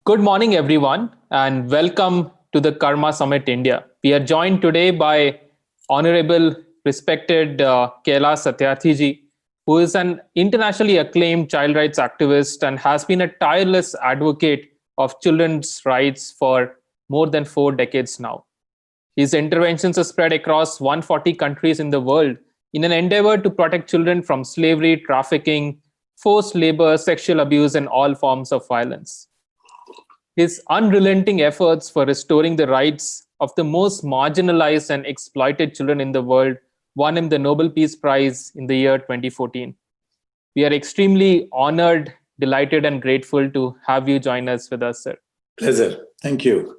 Good morning, everyone, and welcome to the Karma Summit India. We are joined today by Honorable, respected Kailash Satyarthi ji, who is an internationally acclaimed child rights activist and has been a tireless advocate of children's rights for more than 4 decades now. His interventions are spread across 140 countries in the world in an endeavor to protect children from slavery, trafficking, forced labor, sexual abuse, and all forms of violence. His unrelenting efforts for restoring the rights of the most marginalized and exploited children in the world won him the Nobel Peace Prize in the year 2014. We are extremely honored, delighted, and grateful to have you join us with us, sir. Pleasure. Thank you.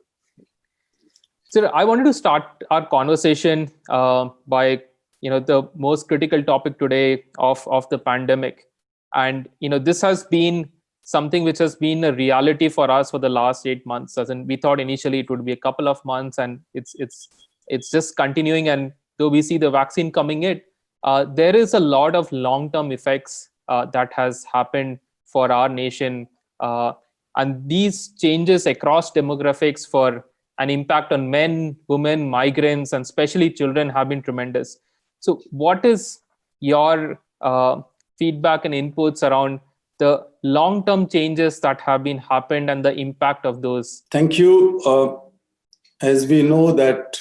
Sir, I wanted to start our conversation by the most critical topic today of the pandemic, and this has been something which has been a reality for us for the last 8 months. As in, we thought initially it would be a couple of months, and it's just continuing. And though we see the vaccine coming in, there is a lot of long-term effects that has happened for our nation, and these changes across demographics for an impact on men, women, migrants, and especially children have been tremendous. So what is your feedback and inputs around the long-term changes that have been happened and the impact of those? Thank you. As we know that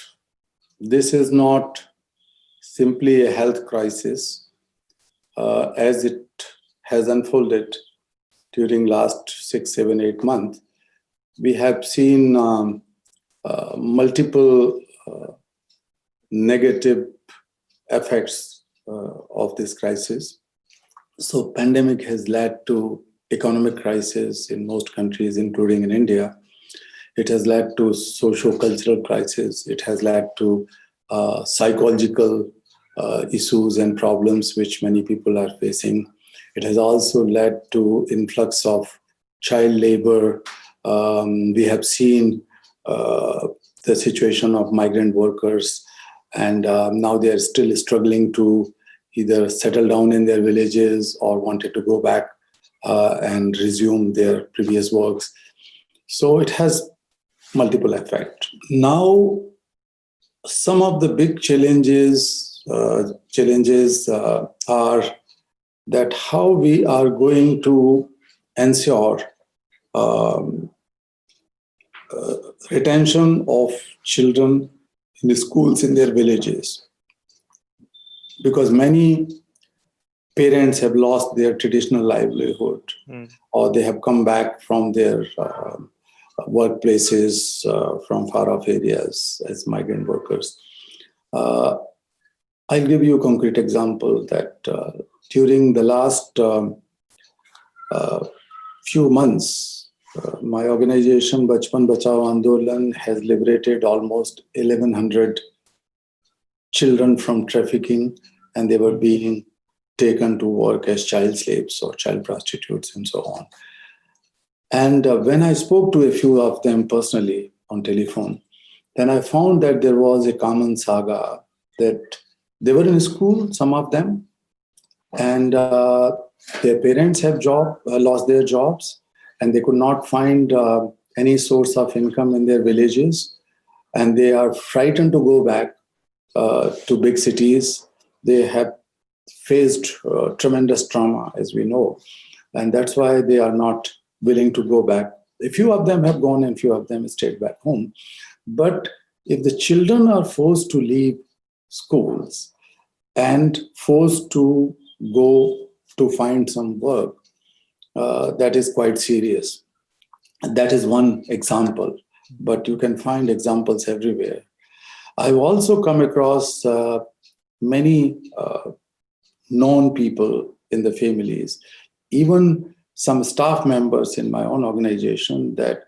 this is not simply a health crisis, as it has unfolded during last 6, 7, 8 months, we have seen multiple negative effects of this crisis. So pandemic has led to economic crisis in most countries, including in India. It has led to socio-cultural crisis. It has led to psychological issues and problems which many people are facing. It has also led to influx of child labor. We have seen the situation of migrant workers, and now they are still struggling to either settle down in their villages or wanted to go back and resume their previous works. So it has multiple effects. Now, some of the big challenges are that how we are going to ensure retention of children in the schools in their villages, because many parents have lost their traditional livelihood, or they have come back from their workplaces from far-off areas as migrant workers. I'll give you a concrete example that during the last few months, my organization, Bachpan Bachao Andolan, has liberated almost 1,100 children from trafficking, and they were being taken to work as child slaves or child prostitutes and so on. And when I spoke to a few of them personally on telephone, then I found that there was a common saga that they were in school, some of them, and their parents have lost their jobs, and they could not find any source of income in their villages, and they are frightened to go back to big cities. They have faced tremendous trauma, as we know, and that's why they are not willing to go back. A few of them have gone and few of them stayed back home. But if the children are forced to leave schools and forced to go to find some work, that is quite serious. That is one example, but you can find examples everywhere. I've also come across many known people in the families, even some staff members in my own organization, that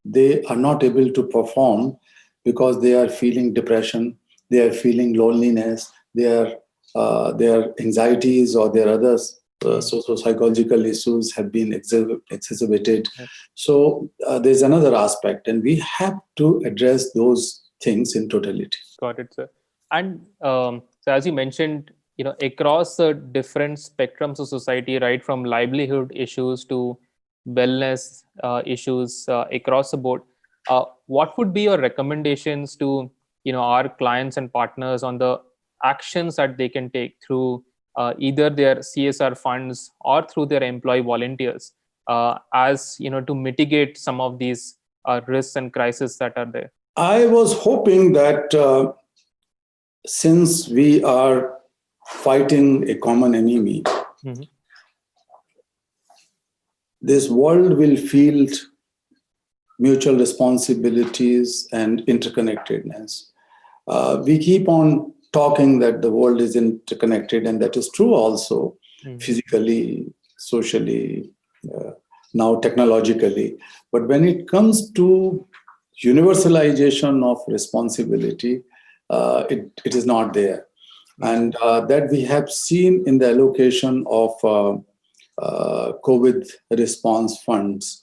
they are not able to perform because they are feeling depression, they are feeling loneliness, their anxieties or their other psychological issues have been exacerbated. So there's another aspect, and we have to address those things in totality. Got it, sir. And so as you mentioned, across the different spectrums of society, right from livelihood issues to wellness issues across the board. What would be your recommendations to our clients and partners on the actions that they can take through either their CSR funds or through their employee volunteers, as to mitigate some of these risks and crises that are there? I was hoping that since we are fighting a common enemy, this world will feel mutual responsibilities and interconnectedness. We keep on talking that the world is interconnected, and that is true also, physically, socially, now technologically. But when it comes to universalization of responsibility, it is not there. And that we have seen in the allocation of COVID response funds.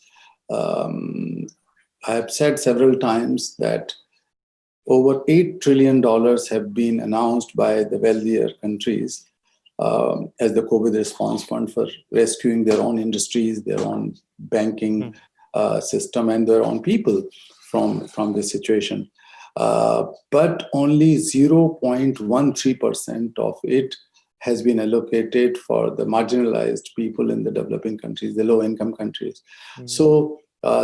I have said several times that over $8 trillion have been announced by the wealthier countries as the COVID response fund for rescuing their own industries, their own banking system, and their own people from this situation. But only 0.13% of it has been allocated for the marginalized people in the developing countries, the low-income countries. So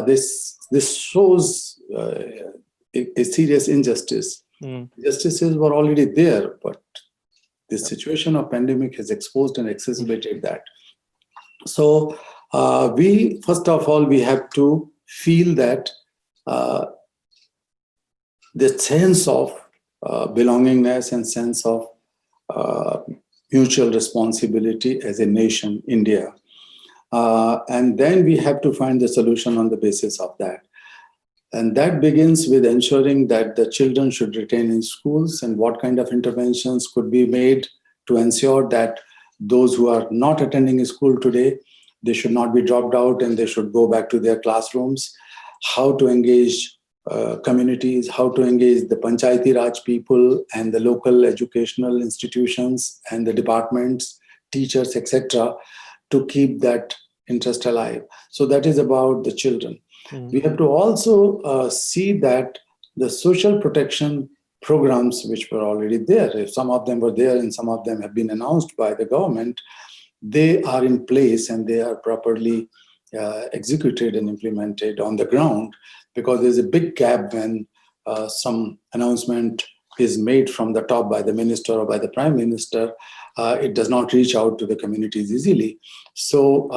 this shows a serious injustice. Justices were already there, but this situation of pandemic has exposed and exacerbated that. So first of all, we have to feel that the sense of belongingness and sense of mutual responsibility as a nation, India. And then we have to find the solution on the basis of that. And that begins with ensuring that the children should retain in schools, and what kind of interventions could be made to ensure that those who are not attending school today, they should not be dropped out and they should go back to their classrooms. How to engage communities, how to engage the Panchayati Raj people and the local educational institutions and the departments, teachers, etc., to keep that interest alive. So that is about the children. We have to also see that the social protection programs, which were already there, if some of them were there and some of them have been announced by the government, they are in place and they are properly executed and implemented on the ground, because there's a big gap when some announcement is made from the top by the minister or by the prime minister. It does not reach out to the communities easily. So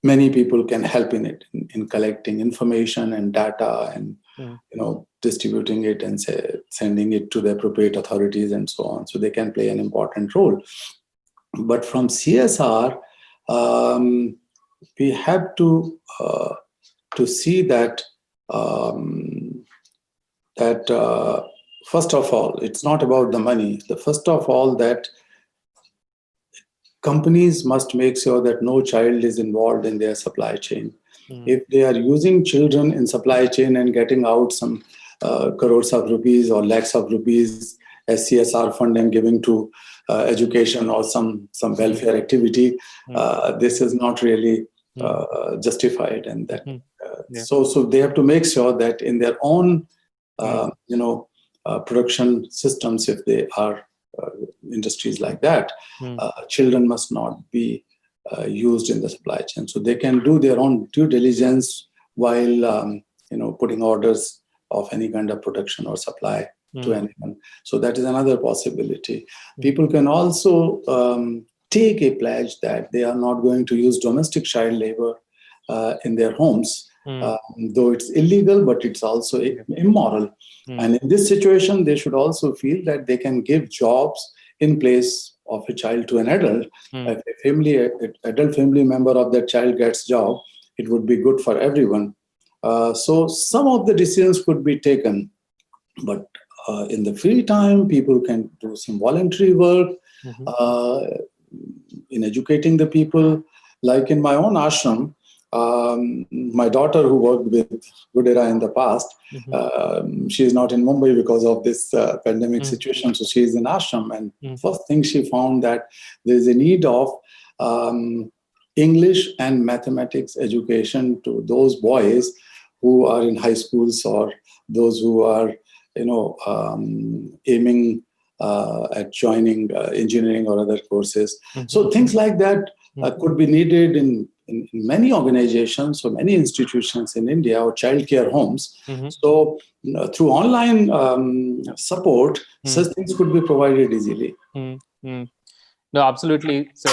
many people can help in it, in collecting information and data and distributing it and sending it to the appropriate authorities and so on. So they can play an important role. But from CSR, we have to see that first of all, it's not about the money. First of all, that companies must make sure that no child is involved in their supply chain. If they are using children in supply chain and getting out some crores of rupees or lakhs of rupees as CSR fund and giving to education or some welfare activity, this is not really justified. And that so they have to make sure that in their own production systems, if they are industries like that, children must not be used in the supply chain. So they can do their own due diligence while putting orders of any kind of production or supply to anyone. So that is another possibility. People can also take a pledge that they are not going to use domestic child labor in their homes, though it's illegal, but it's also immoral. And in this situation, they should also feel that they can give jobs in place of a child to an adult. If an adult family member of that child gets job, it would be good for everyone. So some of the decisions could be taken, but in the free time, people can do some voluntary work in educating the people. Like in my own ashram, my daughter, who worked with Goodera in the past, she is not in Mumbai because of this pandemic situation, so she is in ashram. And first thing she found that there is a need of English and mathematics education to those boys who are in high schools or those who are, aiming at joining engineering or other courses. So things like that could be needed in many organizations or many institutions in India, or childcare homes. So through online support, such things could be provided easily. No, absolutely, sir.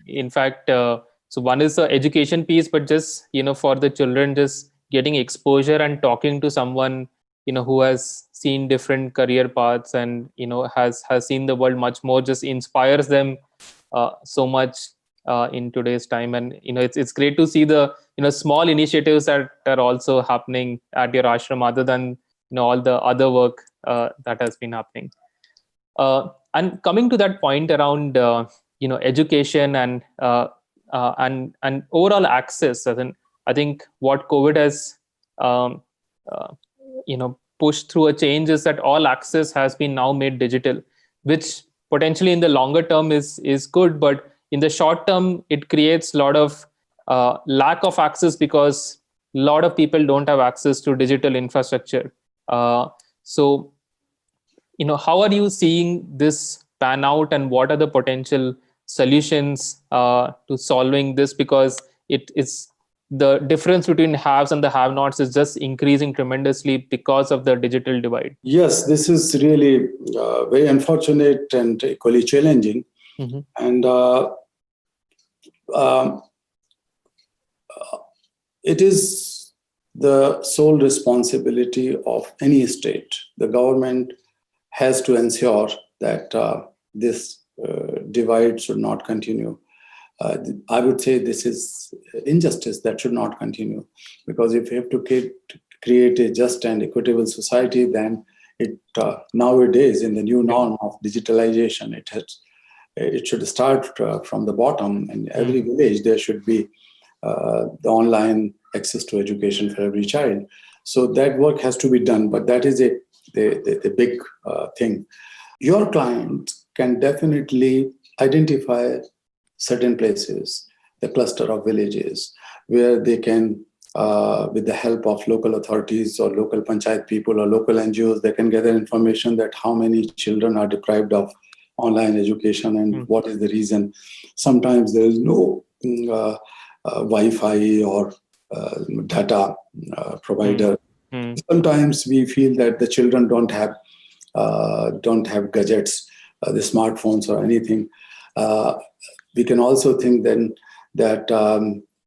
In fact, so one is the education piece, but just, for the children, just getting exposure and talking to someone, who has seen different career paths and, has seen the world much more, just inspires them so much in today's time. And, it's great to see the, small initiatives that are also happening at your ashram, other than, all the other work that has been happening. And coming to that point around education and overall access, I think what COVID has um, pushed through a change is that all access has been now made digital, which potentially in the longer term is good, but in the short term it creates a lot of lack of access, because a lot of people don't have access to digital infrastructure. So how are you seeing this pan out, and what are the potential solutions to solving this? Because it is the difference between haves and the have-nots is just increasing tremendously because of the digital divide. Yes, this is really very unfortunate and equally challenging. And it is the sole responsibility of any state. The government has to ensure that this divide should not continue. I would say this is injustice that should not continue, because if you have to create a just and equitable society, then it nowadays, in the new norm of digitalization, it should start from the bottom. In every village, there should be the online access to education for every child. So that work has to be done, but that is the big thing. Your client can definitely identify certain places, the cluster of villages, where they can, with the help of local authorities or local panchayat people or local NGOs, they can gather information that how many children are deprived of online education and what is the reason. Sometimes there is no Wi-Fi or data provider. Sometimes we feel that the children don't have gadgets, the smartphones or anything. We can also think then that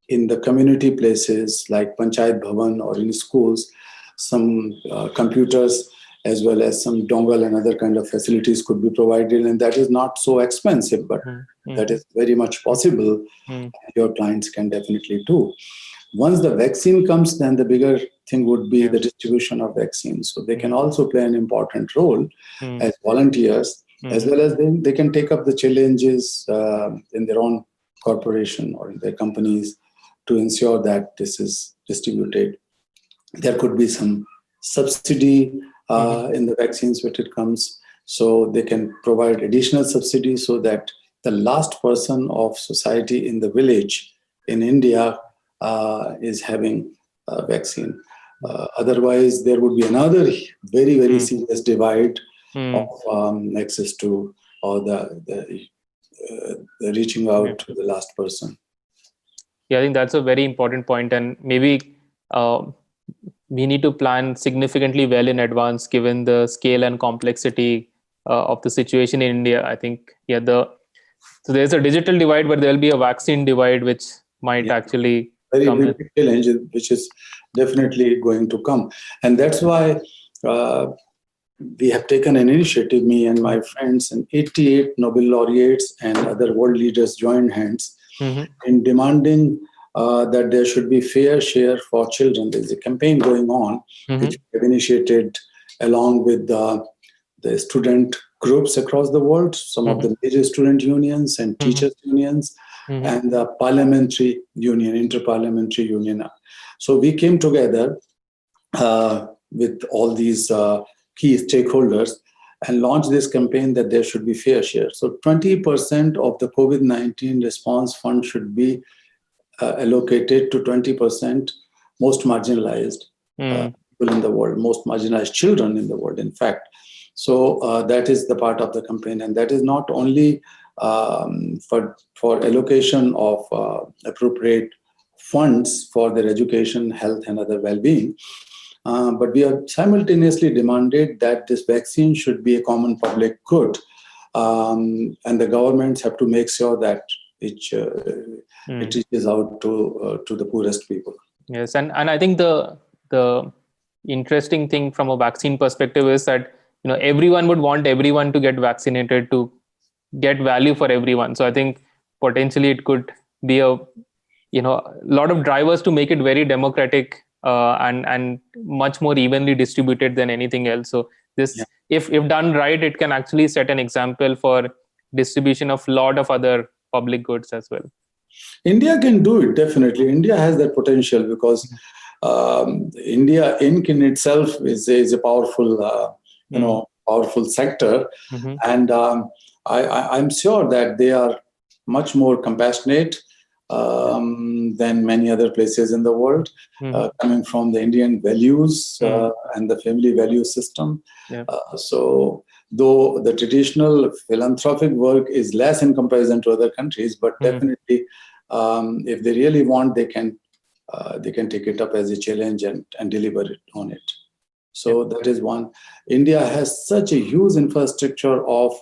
in the community places like Panchayat Bhavan or in schools, some computers as well as some dongle and other kind of facilities could be provided, and that is not so expensive, but that is very much possible. Your clients can definitely do. Once the vaccine comes, then the bigger thing would be the distribution of vaccines. So they can also play an important role as volunteers, as well as they can take up the challenges in their own corporation or in their companies to ensure that this is distributed. There could be some subsidy in the vaccines when it comes, so they can provide additional subsidy so that the last person of society in the village in India is having a vaccine. Otherwise, there would be another very, very serious divide of access to, or the reaching out to the last person. Yeah, I think that's a very important point, and maybe we need to plan significantly well in advance, given the scale and complexity of the situation in India. I think, so there's a digital divide, but there'll be a vaccine divide, which might actually very big challenge, which is definitely going to come. And that's why we have taken an initiative, me and my friends, and 88 Nobel laureates and other world leaders joined hands in demanding that there should be fair share for children. There's a campaign going on, which we have initiated along with the student groups across the world, some of the major student unions and teachers unions, and the parliamentary union, interparliamentary union. So we came together with all these key stakeholders and launched this campaign that there should be fair share. So 20% of the COVID-19 response fund should be allocated to 20% most marginalized people in the world, most marginalized children in the world, in fact. So that is the part of the campaign, and that is not only for allocation of appropriate funds for their education, health, and other well-being, but we have simultaneously demanded that this vaccine should be a common public good, and the governments have to make sure that it reaches out to the poorest people. Yes, and I think the interesting thing from a vaccine perspective is that everyone would want everyone to get vaccinated to get value for everyone. So I think potentially it could be a lot of drivers to make it very democratic and much more evenly distributed than anything else. So this, if done right, it can actually set an example for distribution of a lot of other public goods as well. India can do it, definitely. India has that potential because India Inc. in itself is a powerful, powerful sector, and I'm sure that they are much more compassionate than many other places in the world, coming from the Indian values and the family value system. So, though the traditional philanthropic work is less in comparison to other countries, but definitely, if they really want, they can take it up as a challenge and deliver it on it. So that is one. India has such a huge infrastructure of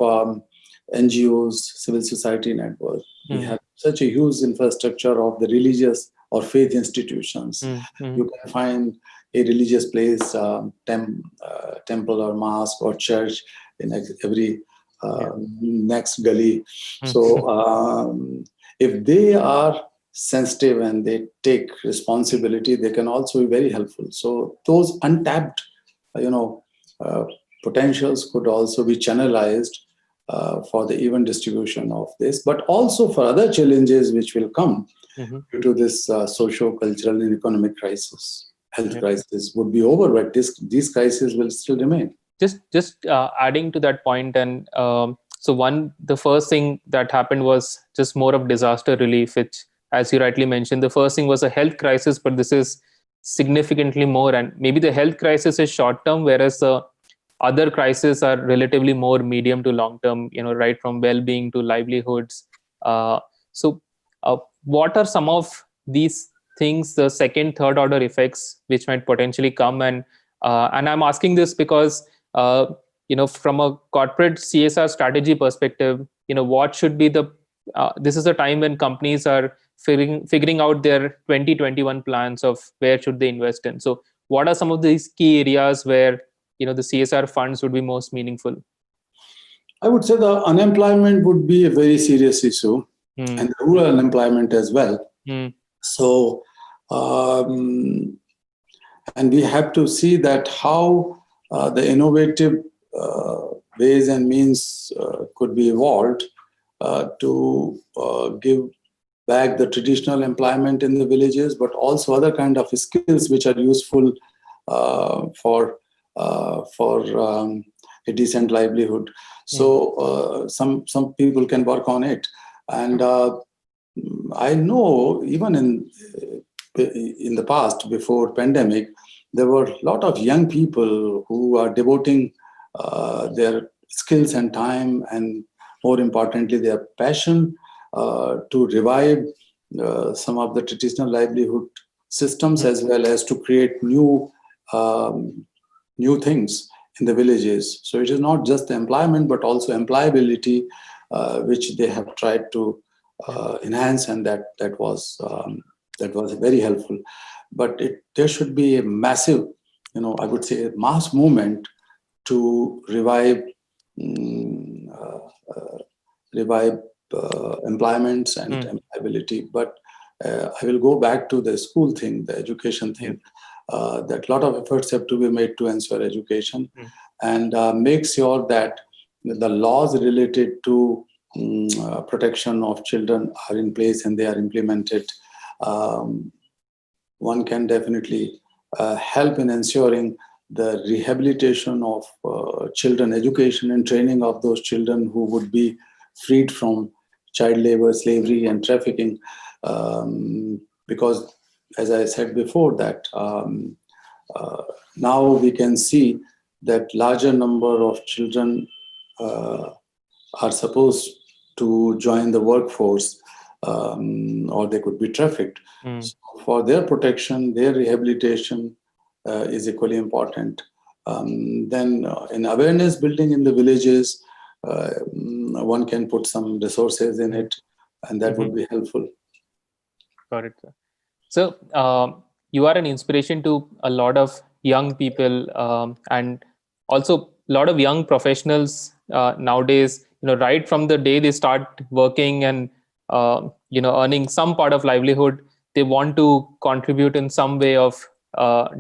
NGOs, civil society network. We have such a huge infrastructure of the religious or faith institutions. You can find a religious place, temple or mosque or church in every next gully. So if they are sensitive and they take responsibility, they can also be very helpful. So those untapped, potentials could also be channelized for the even distribution of this, but also for other challenges which will come due to this socio-cultural and economic crisis. Health crisis would be over, but these crises will still remain. Just adding to that point, and the first thing that happened was just more of disaster relief, which, as you rightly mentioned, the first thing was a health crisis, but this is significantly more, and maybe the health crisis is short term, whereas the other crises are relatively more medium to long term, right from well-being to livelihoods. So what are some of these things, the second, third order effects which might potentially come? And I'm asking this because from a corporate CSR strategy perspective, what should be this is a time when companies are figuring out their 2021 plans of where should they invest in. So what are some of these key areas where the CSR funds would be most meaningful? I would say the unemployment would be a very serious issue, and the rural unemployment as well. So, and we have to see that how the innovative ways and means could be evolved to give back the traditional employment in the villages, but also other kind of skills which are useful for a decent livelihood. So some people can work on it, and I know even in the past, before pandemic, there were a lot of young people who are devoting their skills and time, and more importantly, their passion to revive some of the traditional livelihood systems, as well as to create new things in the villages. So it is not just the employment, but also employability, which they have tried to enhance, and that was very helpful. But there should be a massive, I would say, a mass movement to revive employments and employability. But I will go back to the school thing, the education thing. That a lot of efforts have to be made to ensure education and make sure that the laws related to protection of children are in place and they are implemented. One can definitely help in ensuring the rehabilitation of children, education and training of those children who would be freed from child labor, slavery, and trafficking. because, as I said before, that now we can see that larger number of children are supposed to join the workforce, or they could be trafficked. So for their protection, their rehabilitation is equally important. Then in awareness building in the villages, one can put some resources in it, and that would be helpful. Got it, sir. So you are an inspiration to a lot of young people, and also a lot of young professionals nowadays. Right from the day they start working and earning some part of livelihood, they want to contribute in some way of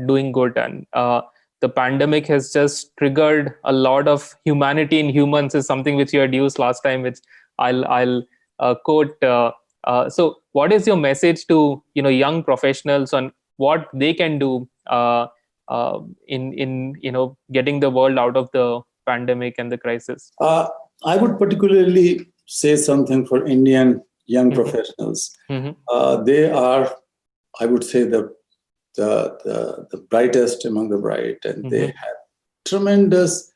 doing good. And the pandemic has just triggered a lot of humanity in humans, is something which you had used last time, which I'll quote. So what is your message to young professionals on what they can do in getting the world out of the pandemic and the crisis? I would particularly say something for Indian young professionals. They are, I would say, the brightest among the bright, and they have tremendous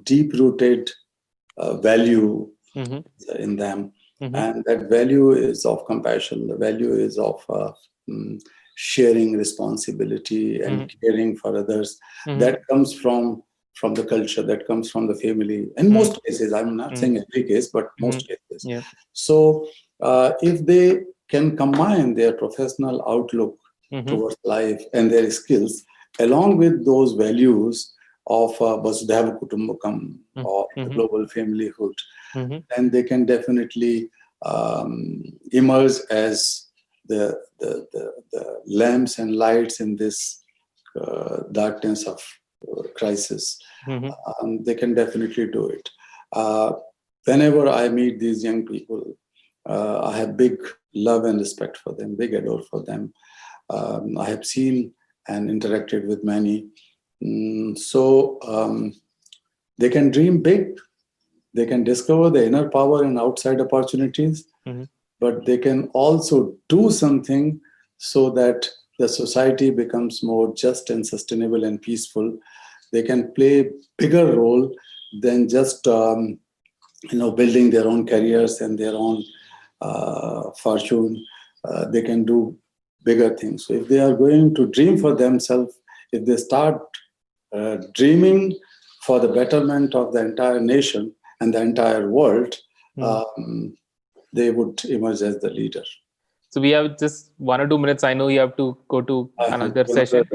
deep-rooted value in them. And that value is of compassion. The value is of sharing responsibility and caring for others. That comes from the culture, that comes from the family. In most cases, I'm not saying every case, but most cases. Yeah. So if they can combine their professional outlook towards life and their skills, along with those values of Vasudhaiva Kutumbakam, or the global familyhood, then they can definitely emerge as the lamps and lights in this darkness of crisis. They can definitely do it. Whenever I meet these young people, I have big love and respect for them, big adore for them. I have seen and interacted with many. So they can dream big. They can discover the inner power and outside opportunities, but they can also do something so that the society becomes more just and sustainable and peaceful. They can play a bigger role than just building their own careers and their own fortune. They can do bigger things. So if they are going to dream for themselves, if they start dreaming for the betterment of the entire nation and the entire world, they would emerge as the leader. So we have just 1 or 2 minutes. I know you have to go to another session.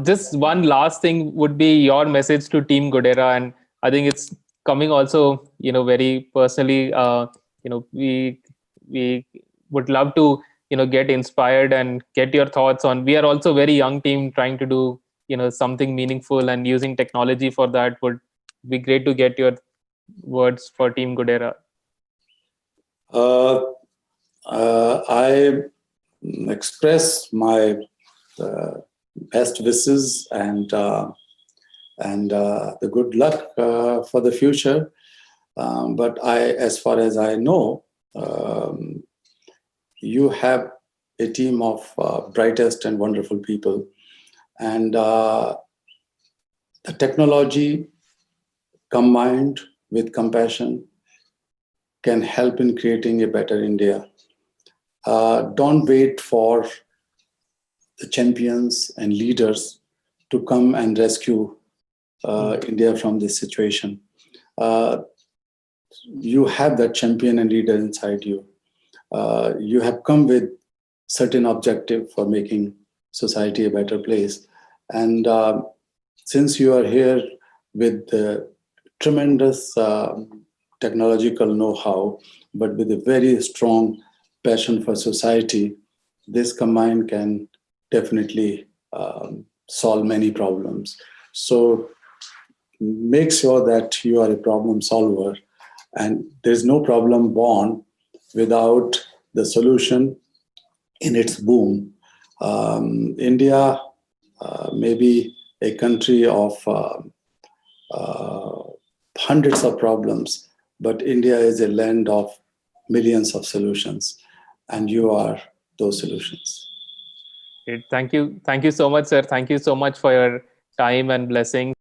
Just one last thing would be your message to Team Goodera, and I think it's coming also, very personally. We would love to, get inspired and get your thoughts on. We are also very young team trying to do, something meaningful, and using technology for that would be great to get your words for Team Goodera. I express my best wishes and the good luck for the future. But as far as I know, you have a team of brightest and wonderful people, and the technology combined with compassion can help in creating a better India. Don't wait for the champions and leaders to come and rescue India from this situation. You have that champion and leader inside you. You have come with certain objective for making society a better place. And since you are here with the tremendous technological know-how, but with a very strong passion for society, this combined can definitely solve many problems. So make sure that you are a problem solver, and there's no problem born without the solution in its boom. India may be a country of hundreds of problems, but India is a land of millions of solutions, and you are those solutions. Great. Thank you so much, sir. Thank you so much for your time and blessings.